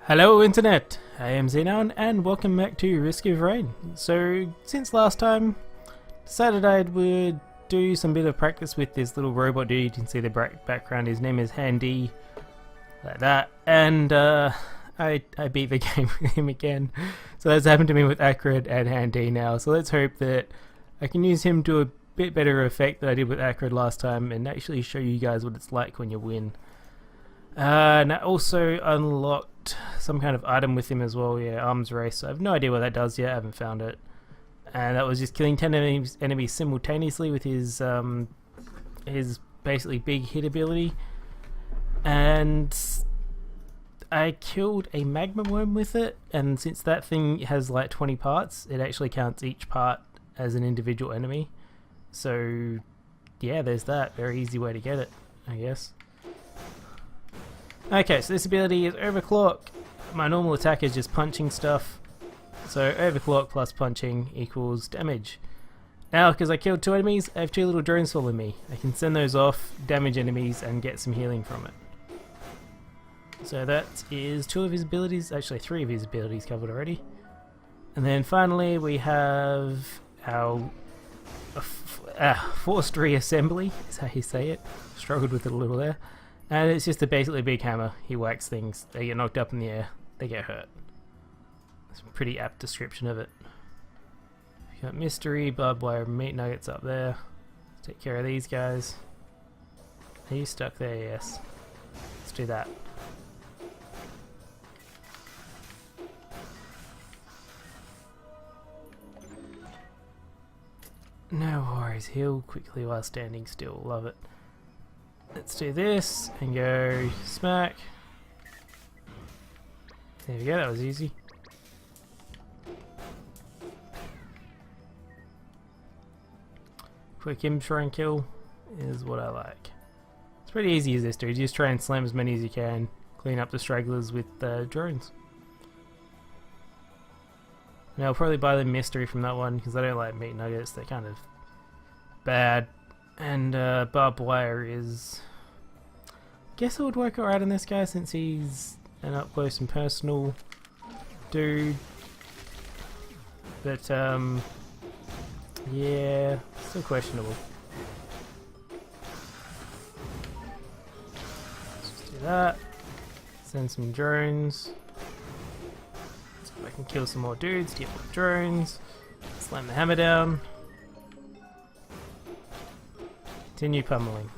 Hello Internet, I am Xenoun and welcome back to Risk of Rain. So since last time, decided I would do some bit of practice with this little robot dude. You can see the background, his name is Handy, like that, and I beat the game with him again. So that's happened to me with Acrid and Handy now, so let's hope that I can use him to a bit better effect than I did with Acrid last time and actually show you guys what it's like when you win. And I also unlocked some kind of item with him as well, yeah, arms race. So I have no idea what that does yet, I haven't found it. And that was just killing 10 enemies simultaneously with his basically big hit ability. And I killed a magma worm with it, and since that thing has like 20 parts, it actually counts each part as an individual enemy. So yeah, there's that. Very easy way to get it, I guess. Okay, so this ability is overclock. My normal attack is just punching stuff. So overclock plus punching equals damage. Now, because I killed 2 enemies, I have 2 little drones following me. I can send those off, damage enemies, and get some healing from it. So that is 2 of his abilities, actually 3 of his abilities covered already. And then finally we have our forced reassembly, is how you say it. Struggled with it a little there. And it's just basically a big hammer. He whacks things, they get knocked up in the air, they get hurt. It's a pretty apt description of it. You got mystery, barbed wire, meat nuggets up there. Let's take care of these guys. Are you stuck there? Yes. Let's do that. No worries, heal quickly while standing still, love it. Let's do this and go smack. There we go, that was easy. Quick intro and kill is what I like. It's pretty easy as this dude, you just try and slam as many as you can, clean up the stragglers with drones. Now I'll probably buy the mystery from that one because I don't like meat nuggets, they're kind of bad. And barbed wire is... guess it would work alright on this guy since he's an up close and personal dude. But yeah, still questionable. Let's just do that. Send some drones. See if I can kill some more dudes, get more drones. Slam the hammer down. Continue pummeling.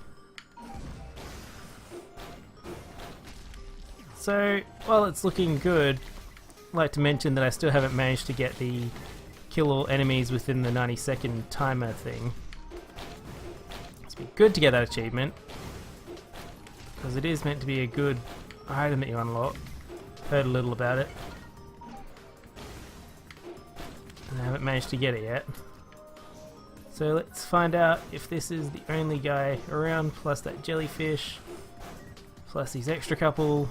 So, while it's looking good, I'd like to mention that I still haven't managed to get the kill all enemies within the 90-second timer thing. It's be good to get that achievement, because it is meant to be a good item that you unlock. Heard a little about it, and I haven't managed to get it yet. So let's find out if this is the only guy around, plus that jellyfish, plus these extra couple.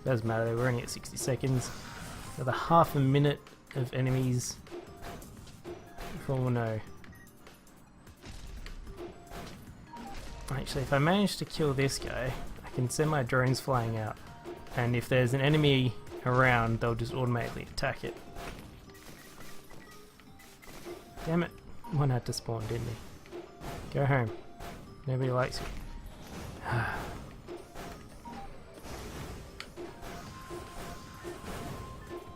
Doesn't matter, we're only at 60 seconds. Another half a minute of enemies before we'll know. Actually, if I manage to kill this guy, I can send my drones flying out. And if there's an enemy around, they'll just automatically attack it. Damn it. One had to spawn, didn't he? Go home. Nobody likes you.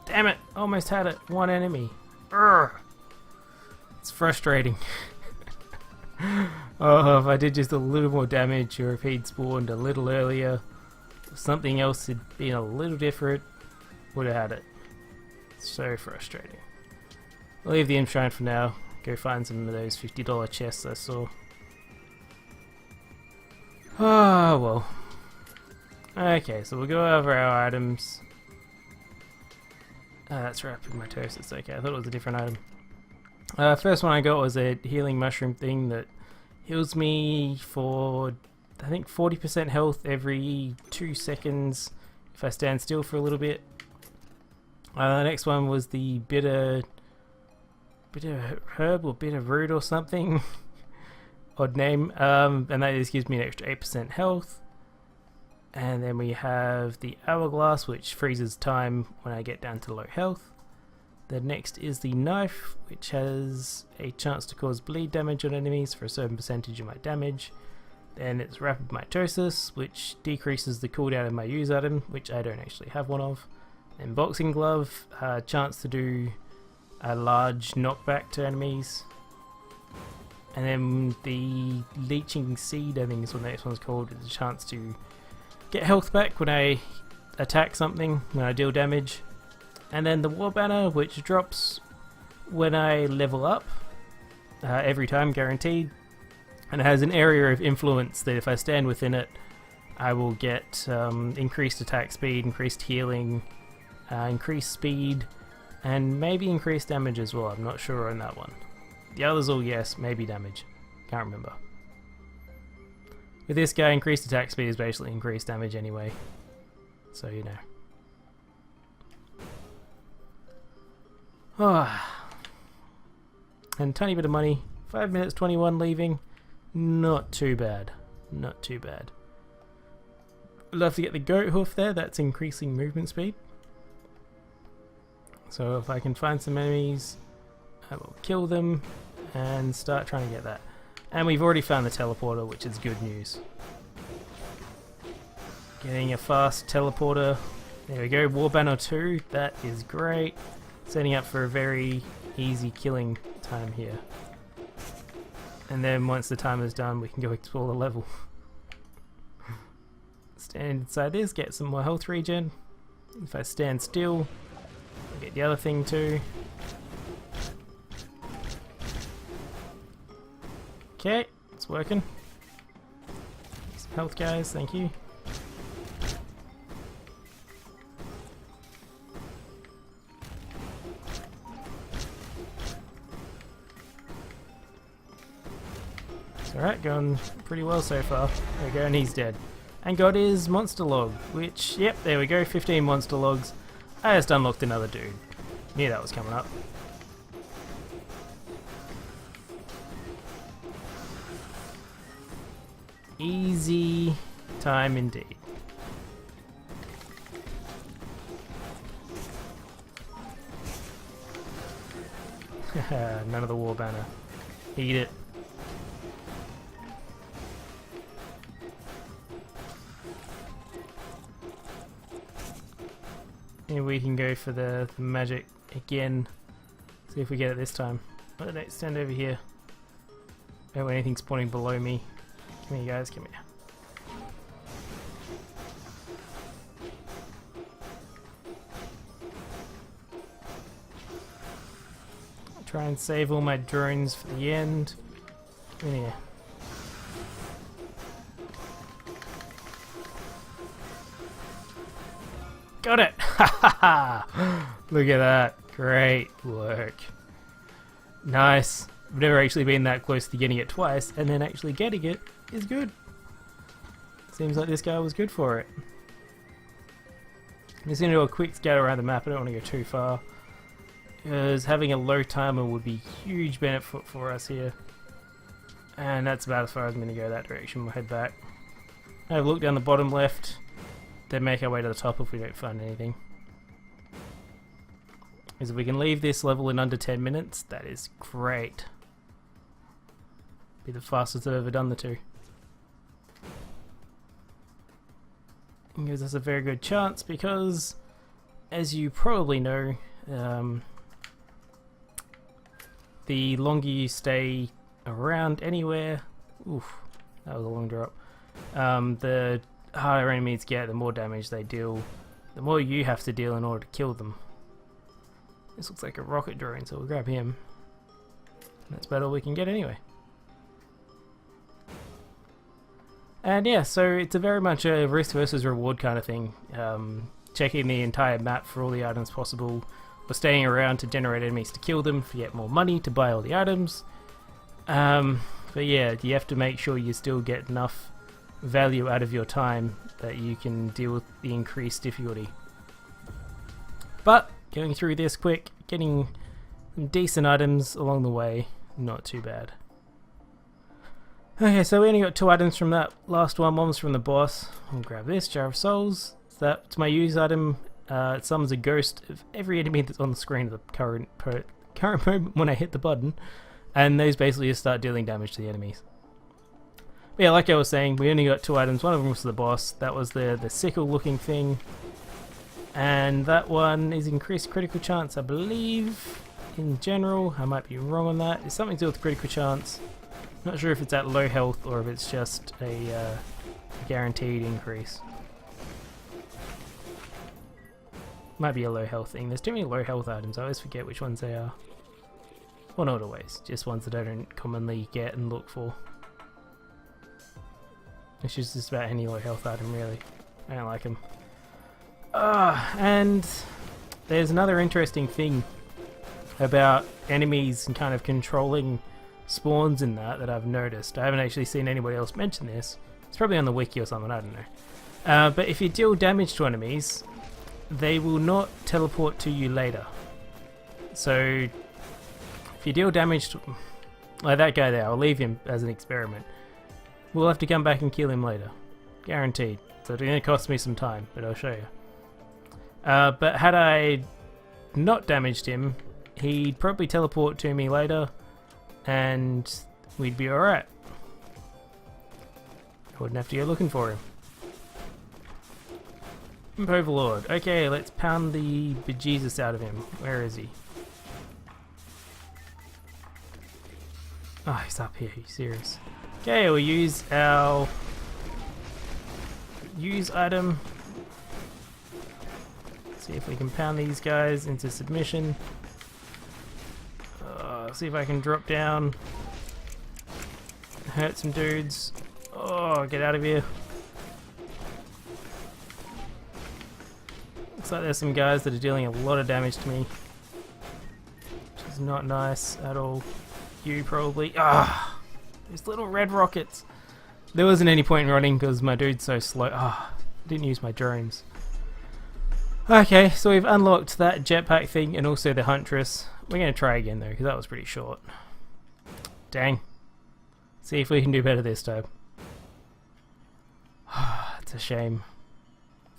Damn it! Almost had it. 1 enemy. Urgh. It's frustrating. Oh, if I did just a little more damage, or if he'd spawned a little earlier, or something else had been a little different, would have had it. So frustrating. I'll leave the shrine for now. Go find some of those $50 chests I saw. Oh well. Okay, so we'll go over our items. That's rapid mitosis, okay, I thought it was a different item. First one I got was a healing mushroom thing that heals me for, I think, 40% health every 2 seconds if I stand still for a little bit. The next one was the bitter herb or bitter root or something. Odd name. And that just gives me an extra 8% health. And then we have the hourglass, which freezes time when I get down to low health. The next is the knife, which has a chance to cause bleed damage on enemies for a certain percentage of my damage. Then it's rapid mitosis, which decreases the cooldown of my use item, which I don't actually have one of. Then boxing glove, chance to do a large knockback to enemies. And then the leeching seed, I think is what the next one's called, is a chance to get health back when I attack something, when I deal damage. And then the war banner, which drops when I level up, every time, guaranteed. And it has an area of influence that if I stand within it, I will get increased attack speed, increased healing, increased speed, and maybe increased damage as well. I'm not sure on that one. The others all yes, maybe damage. Can't remember. With this guy, increased attack speed is basically increased damage anyway. So you know. And tiny bit of money. 5 minutes 21 leaving. Not too bad. Not too bad. Love to get the goat hoof there. That's increasing movement speed. So if I can find some enemies, I will kill them and start trying to get that. And we've already found the teleporter, which is good news. Getting a fast teleporter. There we go. War Banner 2. That is great. Setting up for a very easy killing time here. And then once the timer's done, we can go explore the level. Stand inside this, get some more health regen. If I stand still, I'll get the other thing too. Okay, it's working. Some health, guys, thank you. Alright, going pretty well so far. There we go, and he's dead. And got his monster log, which, yep, there we go, 15 monster logs. I just unlocked another dude. Knew that was coming up. Easy time indeed. None of the war banner. Eat it. And we can go for the magic again. See if we get it this time. Oh, no, stand over here. Don't want anything spawning below me. Come here, guys, come here. I'll try and save all my drones for the end. Come here. Got it! Ha ha ha! Look at that. Great work. Nice. I've never actually been that close to getting it twice, and then actually getting it is good. Seems like this guy was good for it. I'm just going to do a quick scout around the map. I don't want to go too far, because having a low timer would be huge benefit for us here. And that's about as far as I'm going to go that direction. We'll head back. Have a look down the bottom left. Then make our way to the top if we don't find anything. Because if we can leave this level in under 10 minutes, that is great. Be the fastest I've ever done the two. It gives us a very good chance because, as you probably know, the longer you stay around anywhere, oof, that was a long drop, the harder enemies get, the more damage they deal, the more you have to deal in order to kill them. This looks like a rocket drone, so we'll grab him. That's about all we can get anyway. And yeah, so it's a very much a risk versus reward kind of thing. Checking the entire map for all the items possible, or staying around to generate enemies to kill them, to get more money to buy all the items. But yeah, you have to make sure you still get enough value out of your time that you can deal with the increased difficulty. But going through this quick, getting some decent items along the way, not too bad. Okay, so we only got 2 items from that last one. One was from the boss. I'll grab this, Jar of Souls. So that's my use item. It summons a ghost of every enemy that's on the screen at the current moment when I hit the button. And those basically just start dealing damage to the enemies. But yeah, like I was saying, we only got 2 items. One of them was the boss. That was the sickle looking thing. And that one is increased critical chance, I believe. In general, I might be wrong on that. It's something to do with critical chance. Not sure if it's at low health or if it's just a guaranteed increase. Might be a low health thing. There's too many low health items. I always forget which ones they are. Well, not always. Just ones that I don't commonly get and look for. It's just about any low health item, really. I don't like them. And there's another interesting thing about enemies and kind of controlling spawns in that I've noticed. I haven't actually seen anybody else mention this. It's probably on the wiki or something, I don't know. But if you deal damage to enemies, they will not teleport to you later. So if you deal damage to, like that guy there, I'll leave him as an experiment. We'll have to come back and kill him later. Guaranteed. So it's going to cost me some time, but I'll show you. But had I not damaged him, he'd probably teleport to me later and we'd be alright. I wouldn't have to go looking for him. Imp Overlord. Okay, let's pound the bejesus out of him. Where is he? Oh, he's up here. Are you serious? Okay, we'll use our use item. See if we can pound these guys into submission. See if I can drop down. Hurt some dudes. Oh, get out of here. Looks like there's some guys that are dealing a lot of damage to me. Which is not nice at all. You probably. Ah! These little red rockets. There wasn't any point in running because my dude's so slow. Ah! I didn't use my drones. Okay, so we've unlocked that jetpack thing and also the Huntress. We're going to try again though, because that was pretty short. Dang. See if we can do better this time. It's a shame.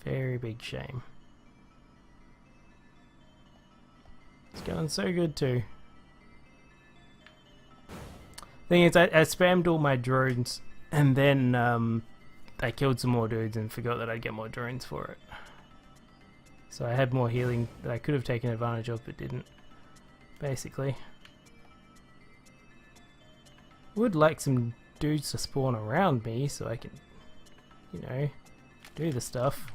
Very big shame. It's going so good too. Thing is, I spammed all my drones and then I killed some more dudes and forgot that I'd get more drones for it. So I had more healing that I could have taken advantage of but didn't. Basically. Would like some dudes to spawn around me so I can, you know, do the stuff.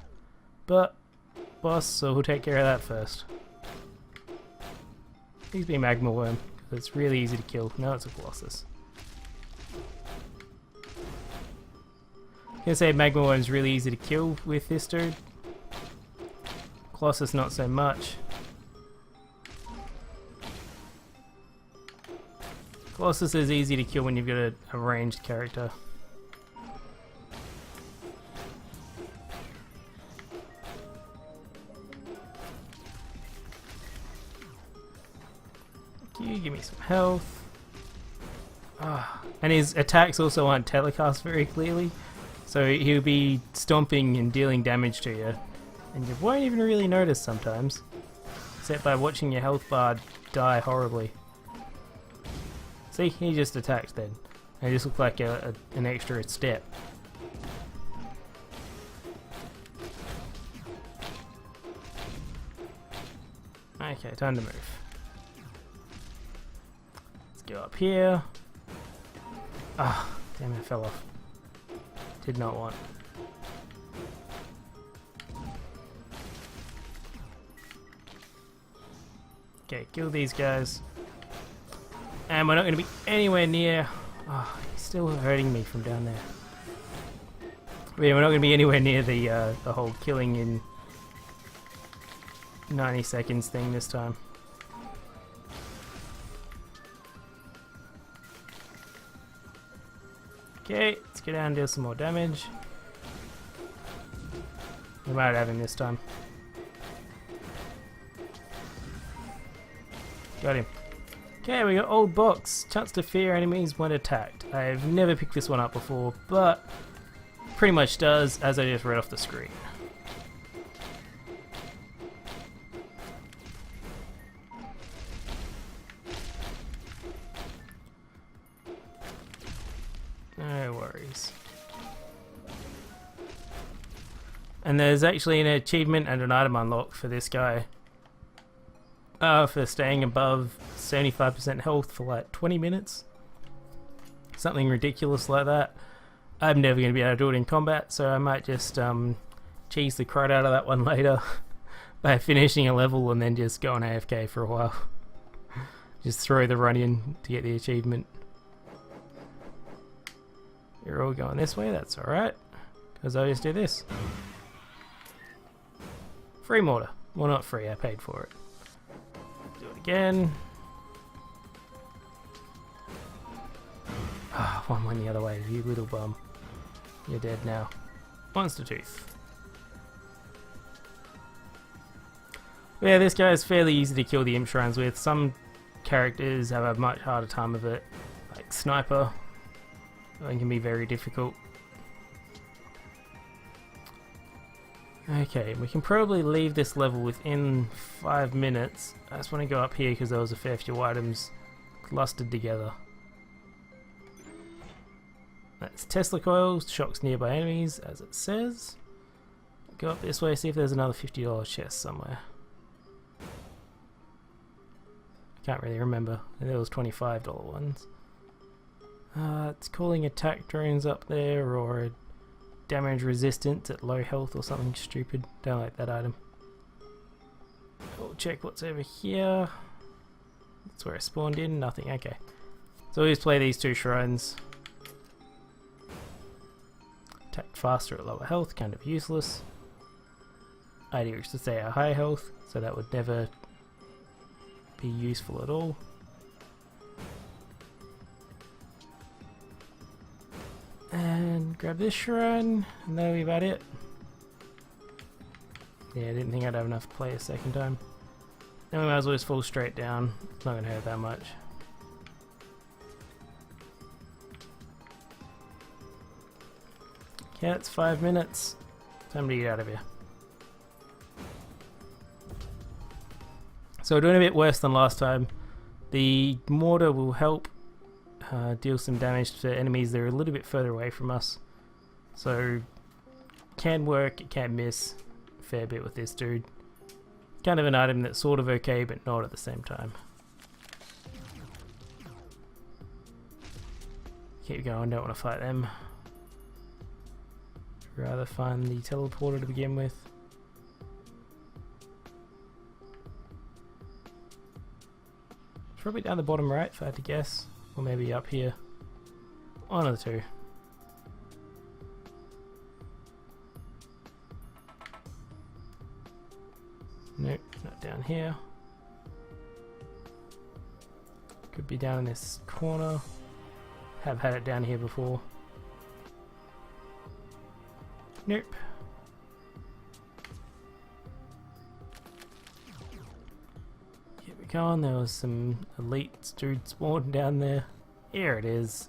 But, boss, so we'll take care of that first. Please be Magma Worm, because it's really easy to kill. No, it's a Colossus. I'm gonna say Magma Worm's really easy to kill with this dude. Colossus not so much. Colossus is easy to kill when you've got a ranged character. Thank you, give me some health. And his attacks also aren't telecast very clearly, so he'll be stomping and dealing damage to you, and you won't even really notice sometimes, except by watching your health bar die horribly. See, he just attacked then. It just looked like an extra step. Okay, time to move. Let's go up here. Ah, damn it, I fell off. Did not want. Okay, kill these guys. And we're not going to be anywhere near... Oh, he's still hurting me from down there. But yeah, we're not going to be anywhere near the whole killing in 90 seconds thing this time. Okay, let's get down and deal some more damage. We might have him this time. Got him. Okay, we got old box. Chance to fear enemies when attacked. I've never picked this one up before, but pretty much does as I just read off the screen. No worries. And there's actually an achievement and an item unlock for this guy. For staying above 75% health for like 20 minutes. Something ridiculous like that. I'm never going to be able to do it in combat, so I might just cheese the crud out of that one later by finishing a level and then just go on AFK for a while. Just throw the run in to get the achievement. You're all going this way, that's alright. Because I just do this. Free mortar. Well, not free, I paid for it. Do it again. Ah, one went the other way, you little bum. You're dead now. Monster Tooth. But yeah, this guy is fairly easy to kill the imp shrines with. Some characters have a much harder time of it, like Sniper. It can be very difficult. Okay, we can probably leave this level within 5 minutes. I just want to go up here because there was a fair few items clustered together. That's Tesla coils, shocks nearby enemies, as it says. Go up this way, see if there's another $50 chest somewhere. I can't really remember. There was $25 ones. It's calling attack drones up there, or damage resistance at low health or something stupid. Don't like that item. We'll check what's over here. That's where I spawned in. Nothing. Okay. So we just play these two shrines. Attack faster at lower health, kind of useless. Idea is to stay at high health, so that would never be useful at all. And grab this shrine, and that'll be about it. Yeah, I didn't think I'd have enough to play a second time. Then we might as well just fall straight down. It's not going to hurt that much. Okay, it's 5 minutes. Time to get out of here. So we're doing a bit worse than last time. The mortar will help deal some damage to enemies that are a little bit further away from us. So, can work, it can miss a fair bit with this dude. Kind of an item that's sort of okay, but not at the same time. Keep going, don't want to fight them. Rather find the teleporter to begin with. Probably down the bottom right if I had to guess. Or maybe up here. One of the two. Nope, not down here. Could be down in this corner. Have had it down here before. Nope. Here we go, and there was some elite dude spawned down there. Here it is.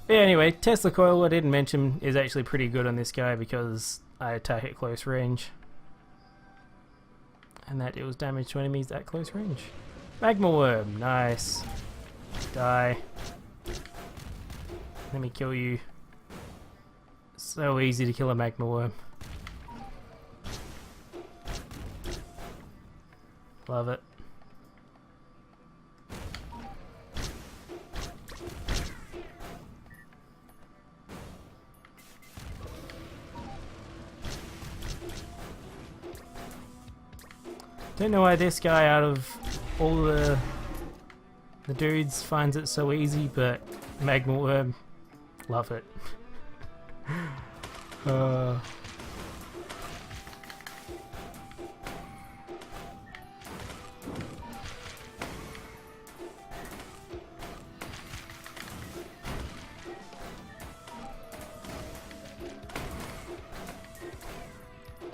But yeah, anyway, Tesla coil, I didn't mention, is actually pretty good on this guy because I attack at close range. And that deals damage to enemies at close range. Magma worm, nice. Die. Let me kill you. So easy to kill a magma worm. Love it. Don't know why this guy out of all the dudes finds it so easy, but magma worm, love it.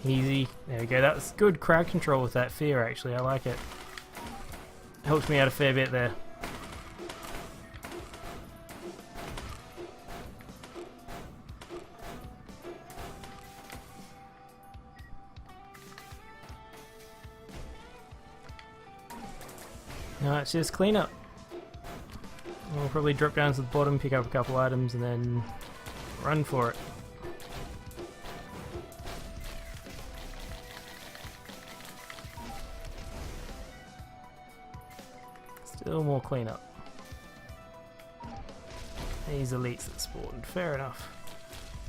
Easy. There we go. That's good crowd control with that fear, actually. I like it. Helps me out a fair bit there. Now it's just clean up. We'll probably drop down to the bottom, pick up a couple items, and then run for it. Still more cleanup. These elites that spawned, fair enough.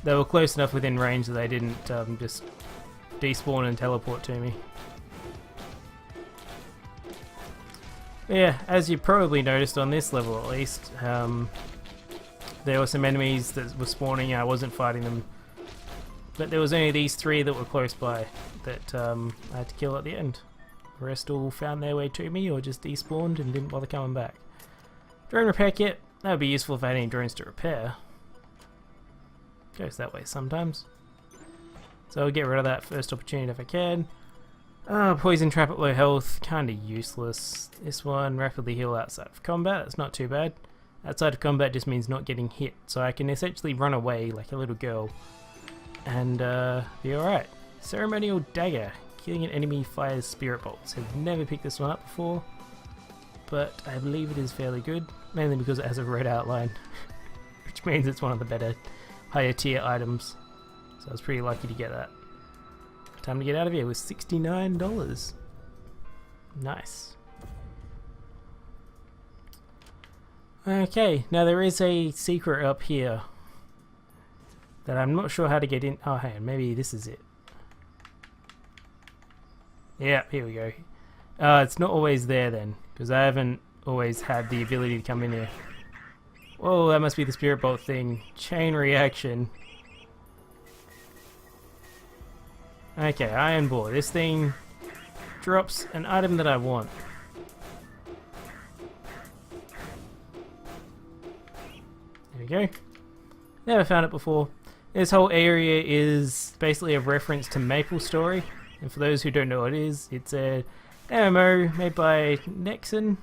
They were close enough within range that they didn't just despawn and teleport to me. But yeah, as you probably noticed on this level at least, there were some enemies that were spawning and I wasn't fighting them. But there was only these 3 that were close by that I had to kill at the end. The rest all found their way to me or just despawned and didn't bother coming back. Drone repair kit, that would be useful if I had any drones to repair. Goes that way sometimes. So I'll get rid of that first opportunity if I can. Poison trap at low health, kinda useless. This one, rapidly heal outside of combat, that's not too bad. Outside of combat just means not getting hit, so I can essentially run away like a little girl and be alright. Ceremonial dagger, killing an enemy fires spirit bolts. Have never picked this one up before, but I believe it is fairly good, mainly because it has a red outline, which means it's one of the better, higher tier items. So I was pretty lucky to get that. Time to get out of here with $69. Nice. Okay, now there is a secret up here that I'm not sure how to get in. Oh, hang on, maybe this is it. Yeah, here we go. It's not always there then, because I haven't always had the ability to come in here. Whoa, that must be the spirit bolt thing. Chain reaction. Okay, iron ball. This thing drops an item that I want. There we go. Never found it before. This whole area is basically a reference to MapleStory. And for those who don't know what it is, it's a MMO made by Xenoun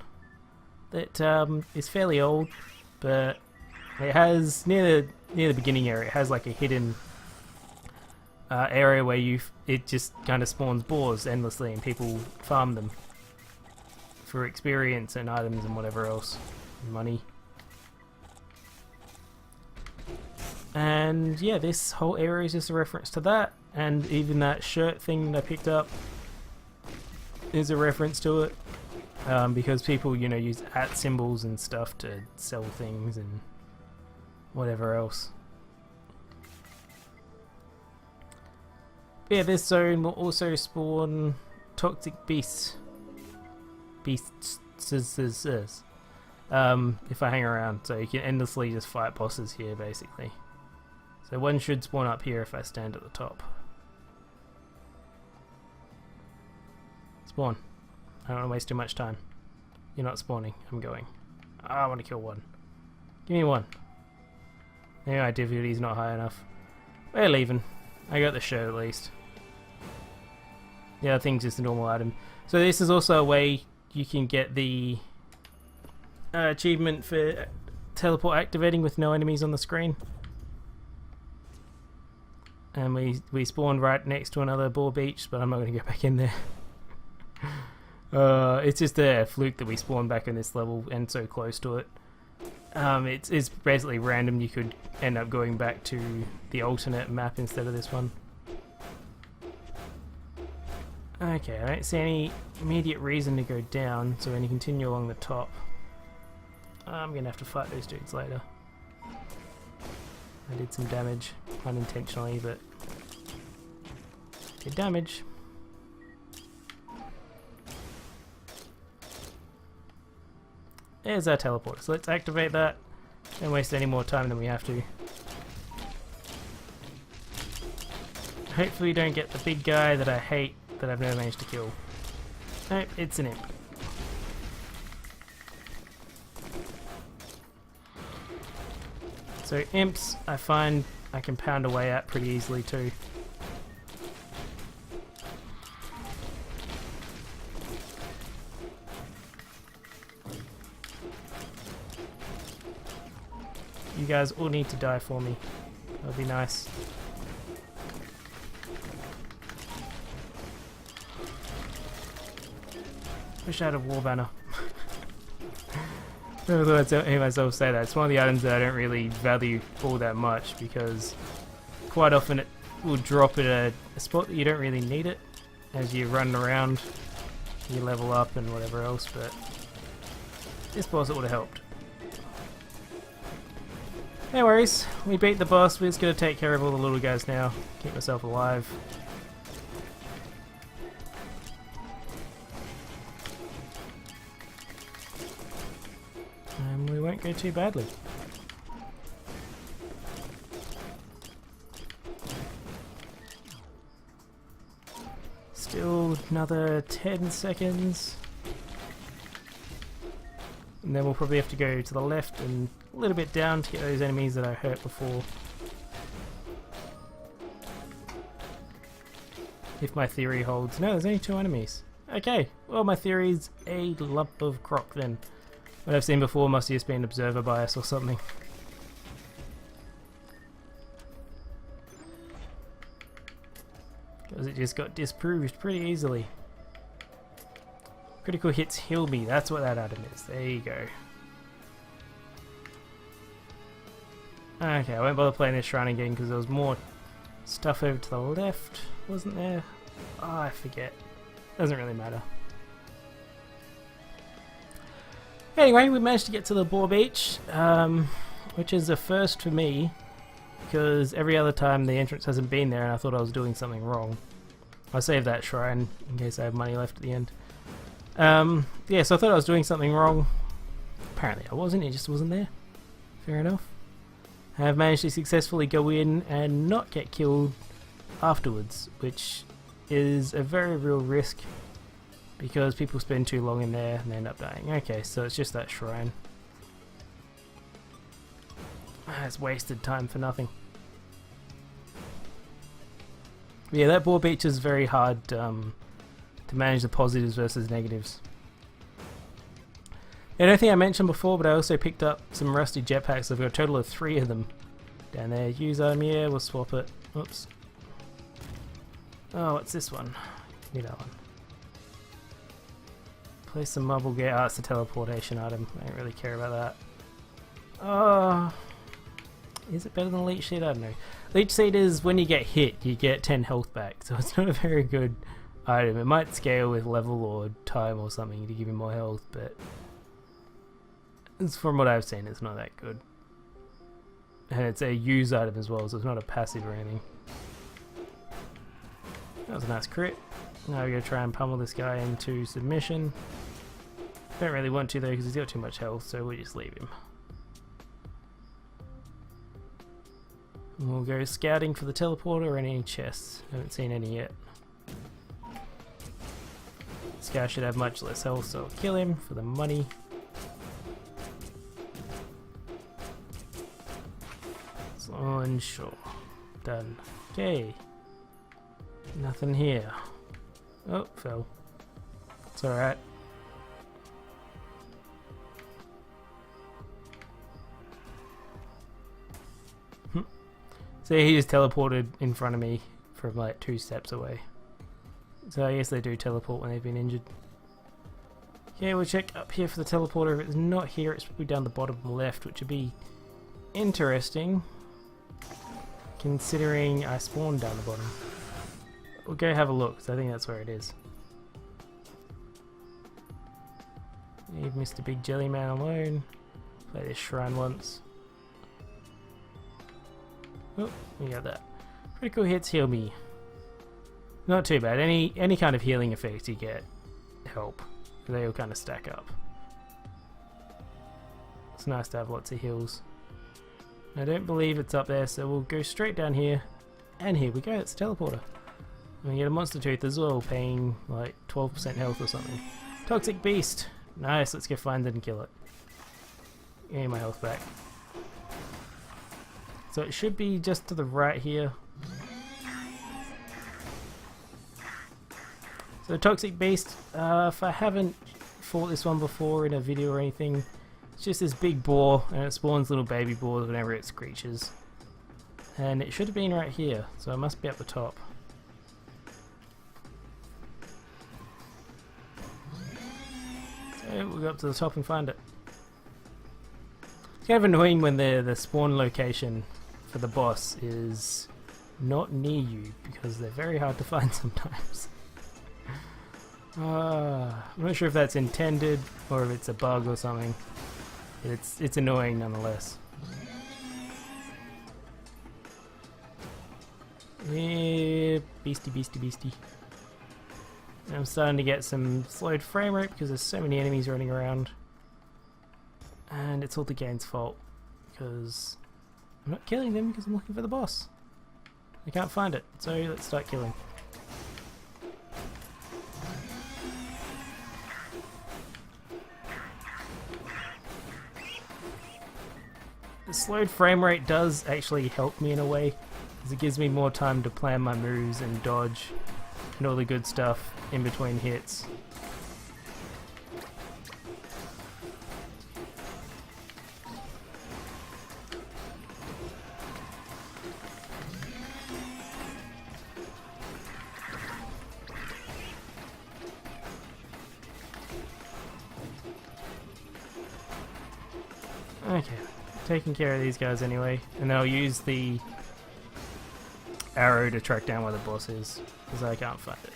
that is fairly old, but it has near the beginning area. It has like a hidden area where it just kind of spawns boars endlessly, and people farm them for experience and items and whatever else, and money. And yeah, this whole area is just a reference to that, and even that shirt thing that I picked up is a reference to it, because people, you know, use @ symbols and stuff to sell things and whatever else. Yeah, this zone will also spawn toxic beasts. If I hang around, so you can endlessly just fight bosses here, basically. So one should spawn up here if I stand at the top. Spawn. I don't want to waste too much time. You're not spawning. I'm going. Oh, I want to kill one. Give me one. Maybe my difficulty's not high enough. We're leaving. I got the shirt at least. The other thing's just a normal item. So this is also a way you can get the achievement for teleport activating with no enemies on the screen. And we spawned right next to another boar beach, but I'm not going to go back in there. It's just a fluke that we spawned back in this level and so close to it. It's basically random. You could end up going back to the alternate map instead of this one. Okay, I don't see any immediate reason to go down, so we're going to continue along the top. I'm going to have to fight those dudes later. I did some damage, unintentionally, but did damage. There's our teleporter, so let's activate that. Don't waste any more time than we have to. Hopefully we don't get the big guy that I hate that I've never managed to kill. Nope, it's an imp. So imps, I find I can pound away at pretty easily too. You guys all need to die for me. That would be nice. Wish I had a war banner. I hear myself say that. It's one of the items that I don't really value all that much because quite often it will drop at a spot that you don't really need it as you run around, you level up and whatever else, but this boss it would have helped. No worries, we beat the boss, we're just going to take care of all the little guys now, keep myself alive. And we won't go too badly. Still another 10 seconds. And then we'll probably have to go to the left and a little bit down to get those enemies that I hurt before. If my theory holds. No, there's only 2 enemies. Okay, well my theory's a lump of crock then. What I've seen before must have just been observer bias or something. Because it just got disproved pretty easily. Critical hits heal me, that's what that item is. There you go. Okay, I won't bother playing this shrine again because there was more stuff over to the left, wasn't there? Oh, I forget. Doesn't really matter. Anyway, we managed to get to the Boar Beach, which is a first for me because every other time the entrance hasn't been there and I thought I was doing something wrong. I'll save that shrine in case I have money left at the end. Yeah, so I thought I was doing something wrong. Apparently I wasn't, it just wasn't there. Fair enough. I have managed to successfully go in and not get killed afterwards, which is a very real risk because people spend too long in there and they end up dying. Okay, so it's just that shrine. It's wasted time for nothing. But yeah, that Boar Beach is very hard to manage the positives versus negatives. I don't think I mentioned before, but I also picked up some rusty jetpacks. I've got a total of 3 of them down there. Use them, yeah, we'll swap it. Oops. Oh, what's this one? Need that one. Place some marble gear. Oh, it's a teleportation item. I don't really care about that. Oh, is it better than Leech Seed? I don't know. Leech Seed is when you get hit, you get 10 health back, so it's not a very good item. It might scale with level or time or something to give you more health, but from what I've seen, it's not that good. And it's a use item as well, so it's not a passive or anything. That was a nice crit. Now we're going to try and pummel this guy into submission. Don't really want to though because he's got too much health, so we'll just leave him. And we'll go scouting for the teleporter or any chests. Haven't seen any yet. This guy should have much less health, so I'll kill him for the money. On shore. Done. Okay. Nothing here. Oh, fell. It's alright. So he just teleported in front of me from like 2 steps away. So I guess they do teleport when they've been injured. Okay, we'll check up here for the teleporter. If it's not here, it's probably down the bottom left, which would be interesting. Considering I spawned down the bottom. We'll go have a look, because I think that's where it is. Leave Mr. Big Jelly Man alone. Play this shrine once. Oh, we got that. Critical hits heal me. Not too bad. Any kind of healing effects you get help. They all kind of stack up. It's nice to have lots of heals. I don't believe it's up there, so we'll go straight down here. And here we go, it's a teleporter. And we get a monster tooth as well, paying like 12% health or something. Toxic Beast! Nice, let's go find it and kill it. Give me my health back. So it should be just to the right here. So Toxic Beast, if I haven't fought this one before in a video or anything, it's just this big boar and it spawns little baby boars whenever it screeches. And it should have been right here, so it must be up the top. So we'll go up to the top and find it. It's kind of annoying when the spawn location for the boss is not near you, because they're very hard to find sometimes. I'm not sure if that's intended or if it's a bug or something, but it's annoying nonetheless. Yeah, beastie. I'm starting to get some slowed frame rate because there's so many enemies running around. And it's all the game's fault, because I'm not killing them because I'm looking for the boss. I can't find it, so let's start killing. The slowed frame rate does actually help me in a way, because it gives me more time to plan my moves and dodge and all the good stuff in between hits. Okay, taking care of these guys anyway, and I'll use the arrow to track down where the boss is, because I can't find it.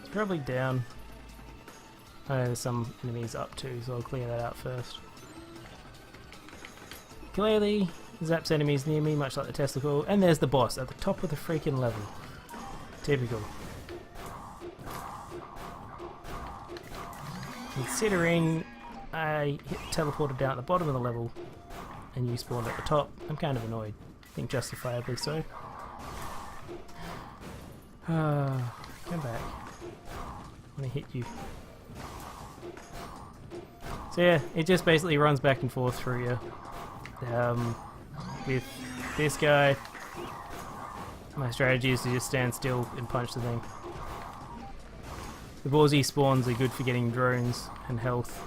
It's probably down. I know there's some enemies up too, so I'll clear that out first. Clearly, zaps enemies near me, much like the testicle, and there's the boss at the top of the freaking level. Typical. Considering I hit teleported down at the bottom of the level and you spawned at the top, I'm kind of annoyed. I think justifiably so. Come back. I'm gonna hit you. So yeah, it just basically runs back and forth through you. With this guy, my strategy is to just stand still and punch the thing. The ballsy spawns are good for getting drones and health.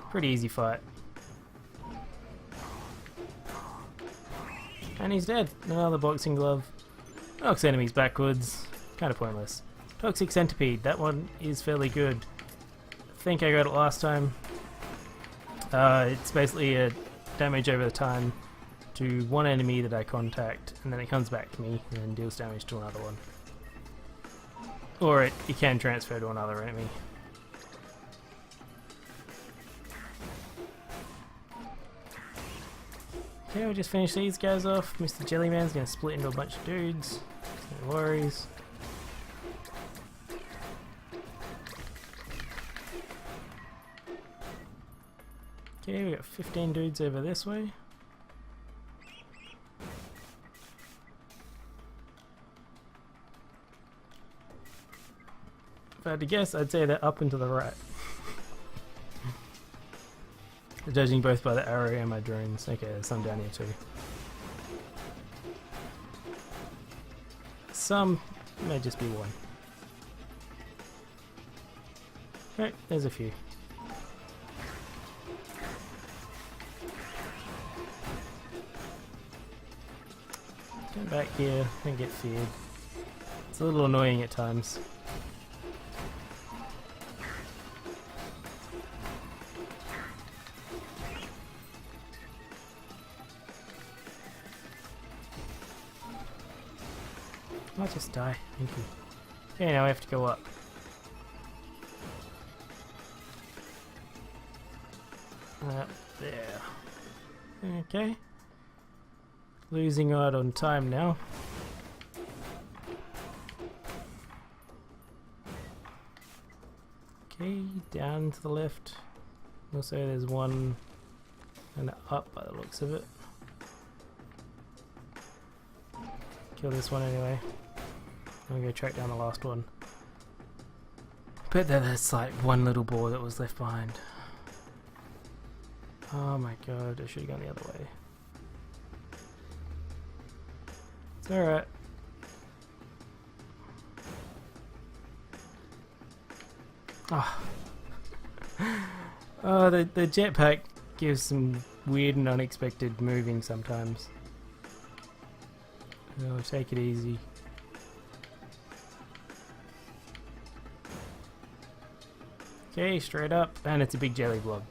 Pretty easy fight. And he's dead. Another boxing glove. Knocks enemies backwards. Kind of pointless. Toxic Centipede. That one is fairly good. I think I got it last time. It's basically a damage over the time to one enemy that I contact, and then it comes back to me and then deals damage to another one. Or it can transfer to another enemy. Okay, we'll just finish these guys off. Mr. Jellyman's gonna split into a bunch of dudes. No worries. Okay, we got 15 dudes over this way. If I had to guess, I'd say they're up and to the right. Judging both by the arrow and my drones. Okay, there's some down here too. Some may just be one. Okay, there's a few. Come back here and get feared. It's a little annoying at times. I'll just die. Thank you. Okay, now we have to go up. Up there. Okay. Losing out on time now. Okay, down to the left. Also, there's one and up by the looks of it. Kill this one anyway. I'm gonna go track down the last one. Bet that that's like one little ball that was left behind. Oh my god, I should have gone the other way. It's alright. Oh. Oh, the jetpack gives some weird and unexpected moving sometimes. Oh, take it easy. Okay, straight up, and it's a big jelly blob.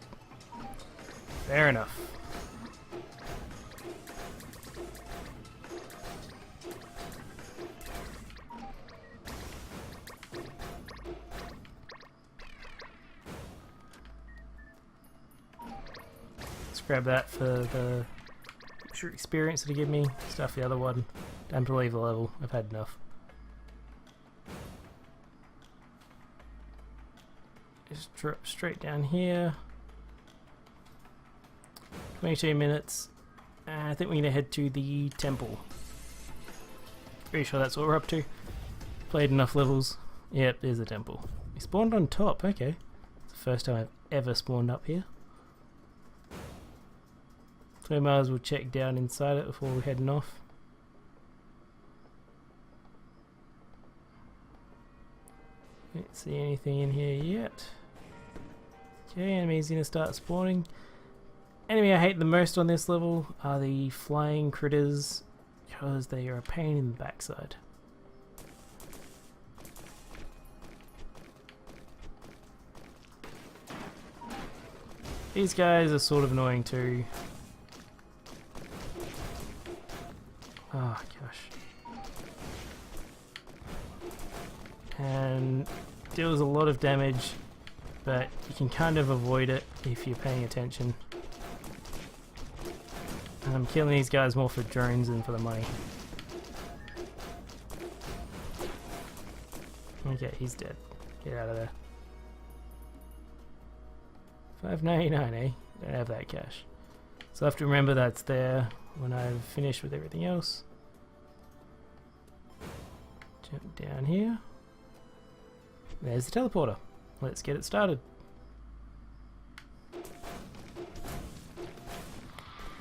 Fair enough. Let's grab that for the extra experience to give me. Stuff the other one. Time to leave the level. I've had enough. Just drop straight down here. 22 minutes. And I think we're going to head to the temple. Pretty sure that's what we're up to. Played enough levels. Yep, there's a temple. We spawned on top, okay. It's the first time I've ever spawned up here. So we might as well check down inside it before we're heading off. Don't see anything in here yet. Okay, enemies gonna start spawning. Enemy I hate the most on this level are the flying critters because they are a pain in the backside. These guys are sort of annoying too. Oh gosh. And deals a lot of damage, but you can kind of avoid it if you're paying attention. And I'm killing these guys more for drones than for the money. Okay, he's dead. Get out of there. $5.99, eh? Don't have that cash. So I have to remember that's there when I've finished with everything else. Jump down here. There's the teleporter. Let's get it started.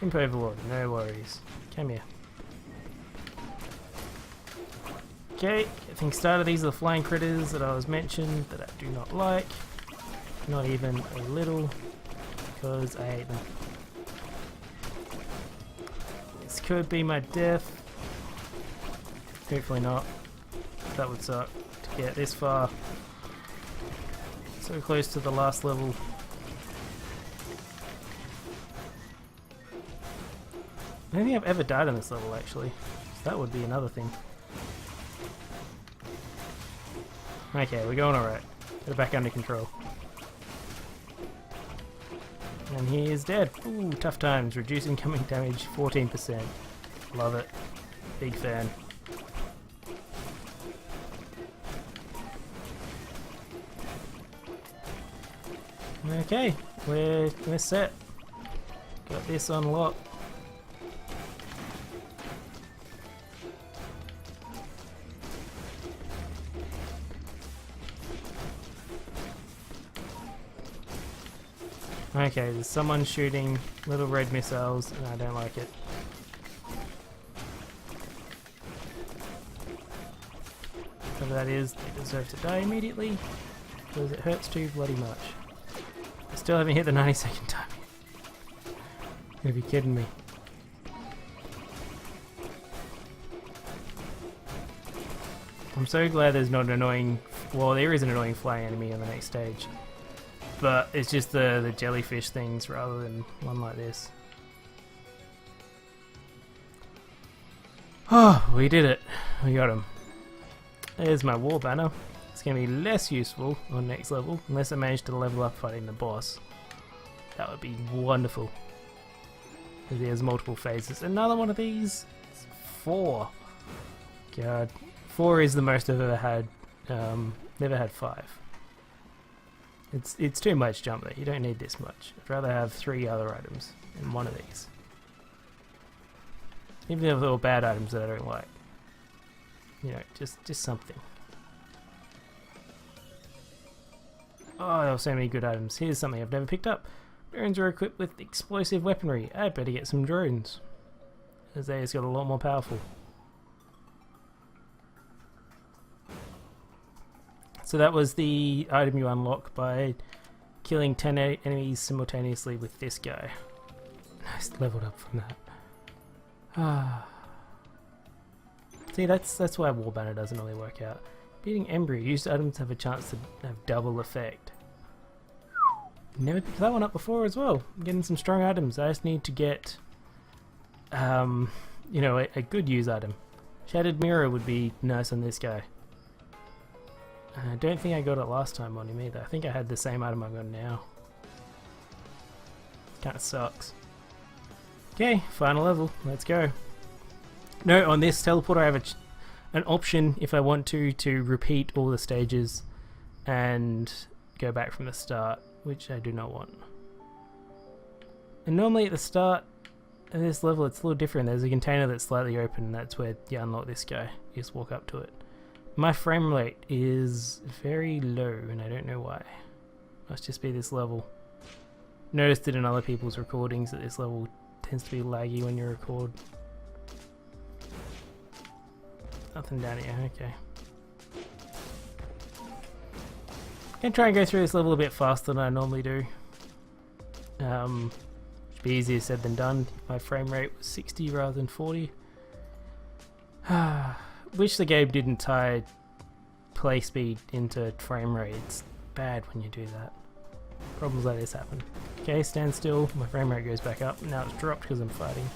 Imp Overlord, no worries. Come here. Okay, get things started. These are the flying critters that I was mentioned that I do not like. Not even a little, because I hate them. This could be my death. Hopefully not. That would suck to get this far. So close to the last level. I don't think I've ever died on this level actually. So that would be another thing. Okay, we're going alright. Get it back under control. And he is dead. Ooh, tough times. Reduce incoming damage 14%. Love it. Big fan. Okay, we're set. Got this on lock. Okay, there's someone shooting little red missiles and I don't like it. Whatever that is, they deserve to die immediately because it hurts too bloody much. I still haven't hit the 90-second time yet. You'll be kidding me. I'm so glad there's not an annoying... Well, there is an annoying flying enemy on the next stage. But it's just the jellyfish things rather than one like this. Oh, we did it. We got him. There's my war banner. It's going to be less useful on next level unless I manage to level up fighting the boss. That would be wonderful. There's multiple phases. Another one of these? It's 4. God. 4 is the most I've ever had. Never had 5. It's too much jump there. You don't need this much. I'd rather have 3 other items in one of these. Even if they're all bad items that I don't like. You know, just something. Oh, there were so many good items. Here's something I've never picked up. Drones are equipped with explosive weaponry. I'd better get some drones. As they just got a lot more powerful. So that was the item you unlock by killing 10 enemies simultaneously with this guy. Nice, leveled up from that. Ah. See, that's why War Banner doesn't really work out. Beating Embryo, used items have a chance to have double effect. Never picked that one up before as well. I'm getting some strong items. I just need to get, you know, a good use item. Shattered Mirror would be nice on this guy. I don't think I got it last time on him either. I think I had the same item I've got now. Kinda sucks. Okay, final level. Let's go. No, on this teleporter I have an option if I want to repeat all the stages and go back from the start, which I do not want. And normally at the start of this level it's a little different. There's a container that's slightly open and that's where you unlock this guy. You just walk up to it. My frame rate is very low and I don't know why. Must just be this level. Noticed it in other people's recordings that this level tends to be laggy when you record. Nothing down here, okay. Gonna try and go through this level a bit faster than I normally do. Should be easier said than done. My frame rate was 60 rather than 40. Wish the game didn't tie play speed into frame rate. It's bad when you do that. Problems like this happen. Okay, stand still. My frame rate goes back up. Now it's dropped because I'm fighting.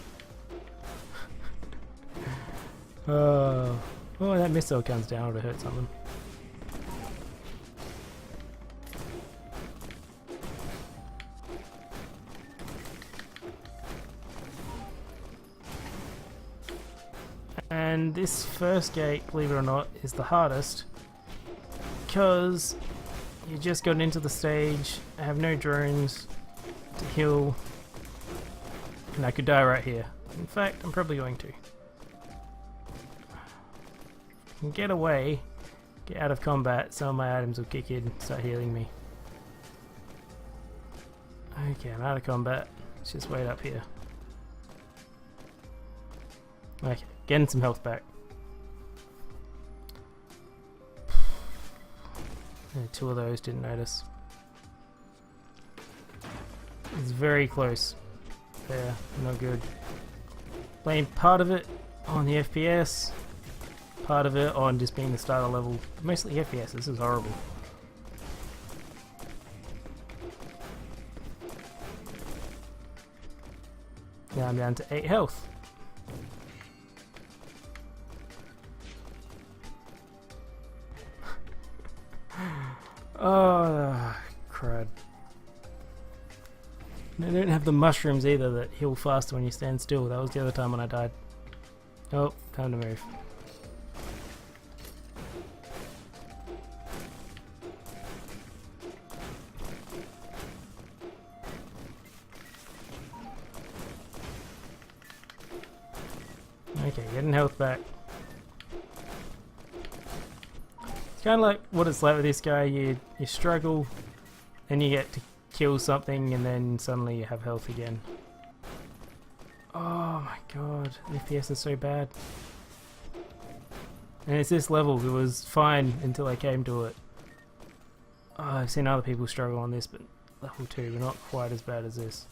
Oh, that missile comes down, it'll hurt something. And this first gate, believe it or not, is the hardest because you just got into the stage. I have no drones to heal, and I could die right here. In fact, I'm probably going to. Get away, get out of combat, some of my items will kick in and start healing me. Okay, I'm out of combat. Let's just wait up here. Okay, getting some health back. Two of those didn't notice. It's very close. There, not good. Blame part of it on the FPS. Part of it on just being the starter level. Mostly FPS, this is horrible. Now I'm down to 8 health. Oh, crud. They don't have the mushrooms either that heal faster when you stand still. That was the other time when I died. Oh, time to move. Okay, getting health back. It's kind of like what it's like with this guy. You struggle, then you get to kill something, and then suddenly you have health again. Oh my god, FPS is so bad. And it's this level. It was fine until I came to it. Oh, I've seen other people struggle on this, but level 2, we're not quite as bad as this.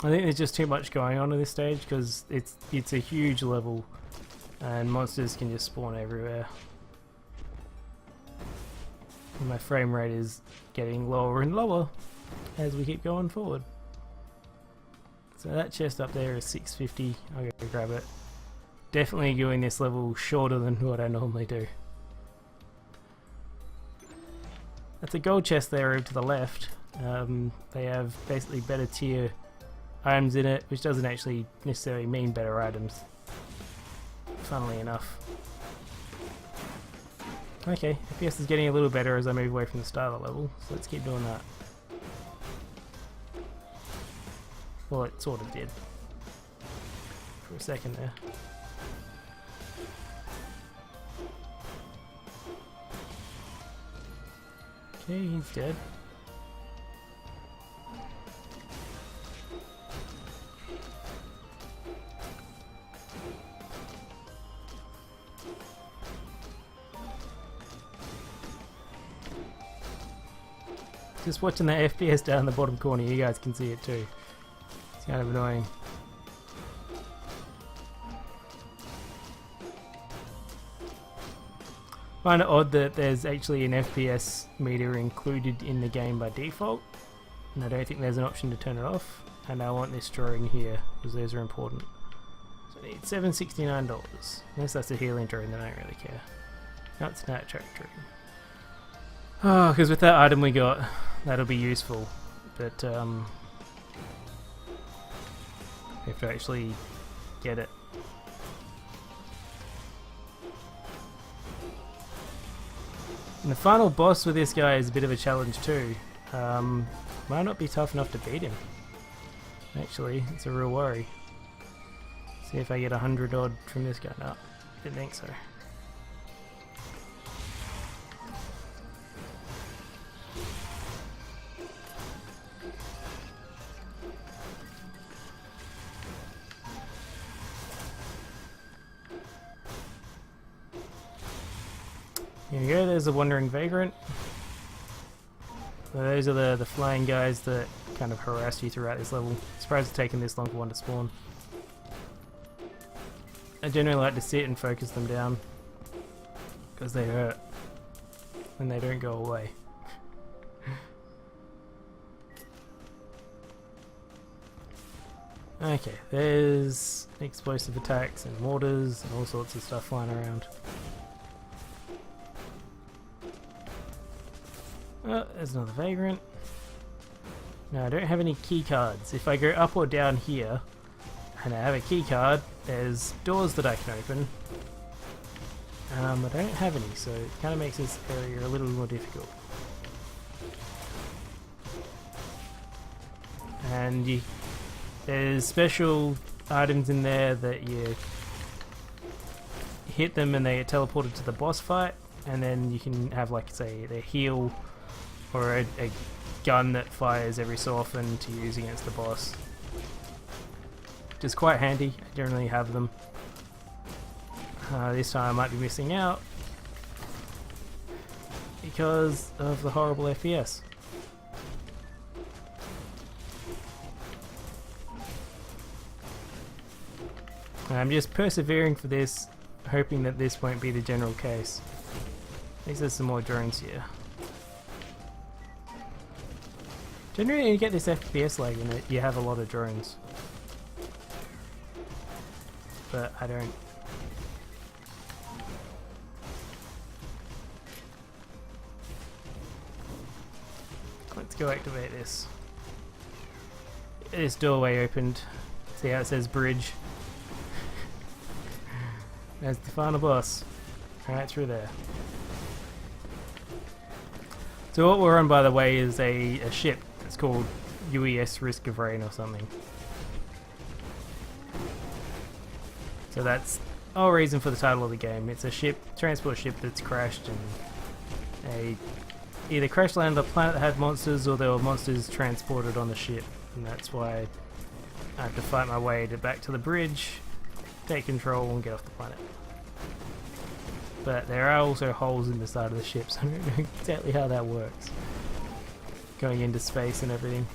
I think there's just too much going on in this stage because it's a huge level and monsters can just spawn everywhere. And my frame rate is getting lower and lower as we keep going forward. So that chest up there is 650. I'll go grab it. Definitely doing this level shorter than what I normally do. That's a gold chest there over to the left. They have basically better tier items in it, which doesn't actually necessarily mean better items, funnily enough. Okay, FPS is getting a little better as I move away from the start of the level, so let's keep doing that. Well, it sort of did. For a second there. Okay, he's dead. Just watching the FPS down in the bottom corner, you guys can see it too. It's kind of annoying. Find it odd that there's actually an FPS meter included in the game by default, and I don't think there's an option to turn it off. And I want this drawing here because those are important. So I need $769. Unless that's a healing drawing, then I don't really care. No, it's an attract drawing. Oh, because with that item we got, that'll be useful. But we have to actually get it. And the final boss with this guy is a bit of a challenge too. Might not be tough enough to beat him. Actually, it's a real worry. See if I get 100 odd from this guy. No, didn't think so. Here we go, there's a wandering vagrant. So those are the flying guys that kind of harass you throughout this level. Surprised it's taken this long for one to spawn. I generally like to sit and focus them down because they hurt and they don't go away. Okay, there's explosive attacks and mortars and all sorts of stuff flying around. Oh, there's another vagrant. No, I don't have any key cards. If I go up or down here, and I have a key card, there's doors that I can open. I don't have any, so it kind of makes this area a little more difficult. And there's special items in there that you hit them and they get teleported to the boss fight, and then you can have, like, say, the heal or a gun that fires every so often to use against the boss. Which is quite handy. I generally have them. This time I might be missing out because of the horrible FPS. I'm just persevering for this, hoping that this won't be the general case. At least there's some more drones here. Generally, when you get this FPS lag in it, you have a lot of drones. But I don't. Let's go activate this. Get this doorway opened. See how it says bridge? There's the final boss. Right through there. So what we're on, by the way, is a ship. It's called UES Risk of Rain or something. So that's the whole reason for the title of the game. It's a ship, transport ship that's crashed, and either crash landed on a planet that had monsters, or there were monsters transported on the ship, and that's why I have to fight my way back to the bridge, take control, and get off the planet. But there are also holes in the side of the ship, so I don't know exactly how that works. Going into space and everything.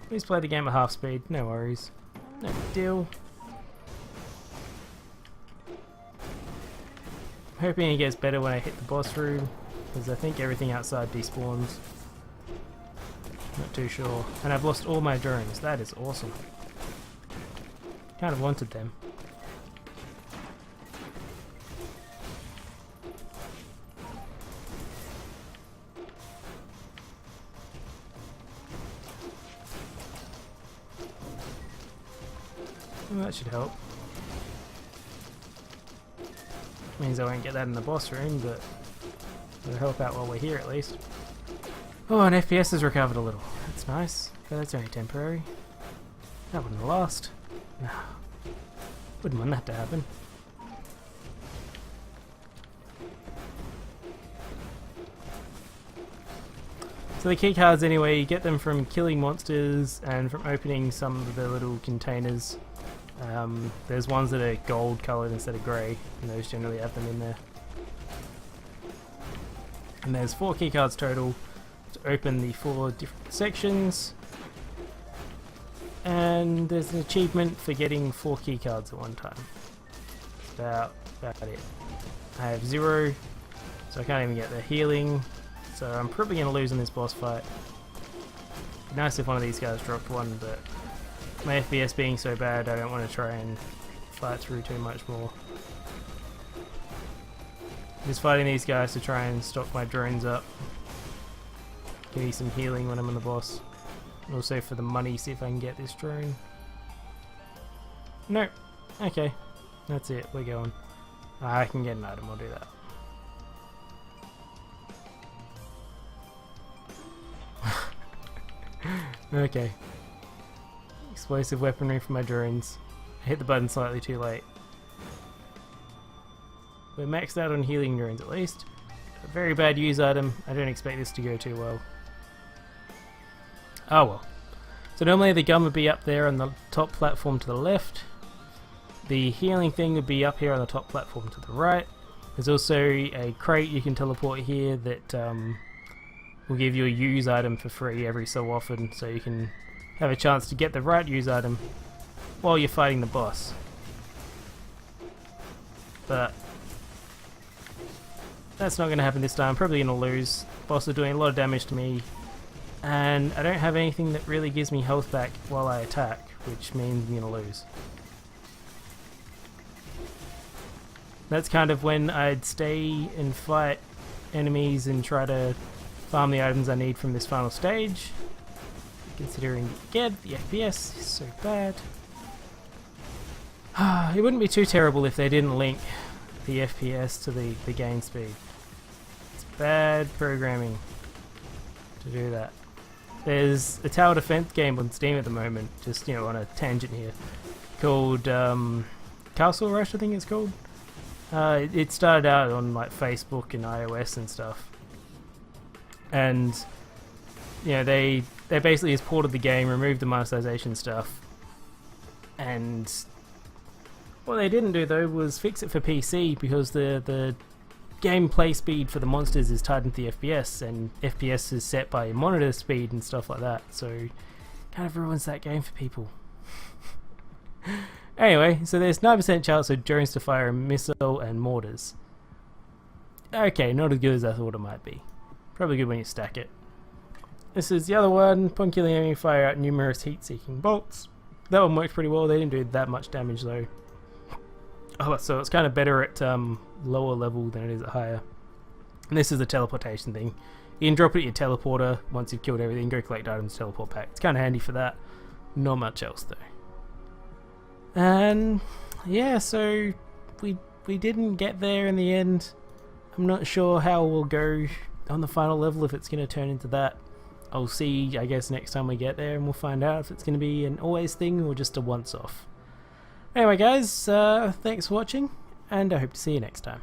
Please play the game at half speed, no worries. No big deal. I'm hoping it gets better when I hit the boss room, because I think everything outside despawns. Not too sure. And I've lost all my drones, that is awesome. Kind of wanted them. Well, that should help. Means I won't get that in the boss room, but it'll help out while we're here at least. Oh, and FPS has recovered a little. That's nice, but that's only temporary. That wouldn't last. No. Wouldn't want that to happen. So the key cards, anyway, you get them from killing monsters and from opening some of the little containers. There's ones that are gold coloured instead of grey, and those generally have them in there. And there's 4 key cards total to open the 4 different sections. And there's an achievement for getting 4 keycards at one time. About it. I have 0, so I can't even get the healing. So I'm probably going to lose in this boss fight. It'd be nice if one of these guys dropped one, but my FPS being so bad, I don't want to try and fight through too much more. Just fighting these guys to try and stock my drones up. Give me some healing when I'm on the boss. Also for the money, see if I can get this drone. Nope. Okay. That's it. We're going. I can get an item. I'll do that. Okay. Explosive weaponry for my drones. I hit the button slightly too late. We're maxed out on healing drones at least. A very bad use item. I don't expect this to go too well. Oh well. So normally the gun would be up there on the top platform to the left. The healing thing would be up here on the top platform to the right. There's also a crate you can teleport here that will give you a use item for free every so often, so you can have a chance to get the right use item while you're fighting the boss. But that's not going to happen this time. I'm probably going to lose. Boss is doing a lot of damage to me, and I don't have anything that really gives me health back while I attack, which means I'm going to lose. That's kind of when I'd stay and fight enemies and try to farm the items I need from this final stage. Considering, again, the FPS is so bad. It wouldn't be too terrible if they didn't link the FPS to the game speed. It's bad programming to do that. There's a tower defense game on Steam at the moment, just, you know, on a tangent here, called Castle Rush, I think it's called. It started out on like Facebook and iOS and stuff, and you know they basically just ported the game, removed the monetization stuff, and what they didn't do though was fix it for PC, because the gameplay speed for the monsters is tied into the FPS, and FPS is set by your monitor speed and stuff like that, so kind of ruins that game for people. Anyway, so there's 9% chance of drones to fire a missile and mortars. Okay, not as good as I thought it might be. Probably good when you stack it. This is the other one. Upon killing enemy, fire out numerous heat-seeking bolts. That one works pretty well. They didn't do that much damage though. Oh, so it's kind of better at lower level than it is at higher. And this is the teleportation thing. You can drop it at your teleporter once you've killed everything, go collect items, teleport back. It's kind of handy for that. Not much else though. And yeah, so we didn't get there in the end. I'm not sure how we'll go on the final level, if it's going to turn into that. I'll see, I guess, next time we get there, and we'll find out if it's going to be an always thing or just a once off. Anyway guys, thanks for watching, and I hope to see you next time.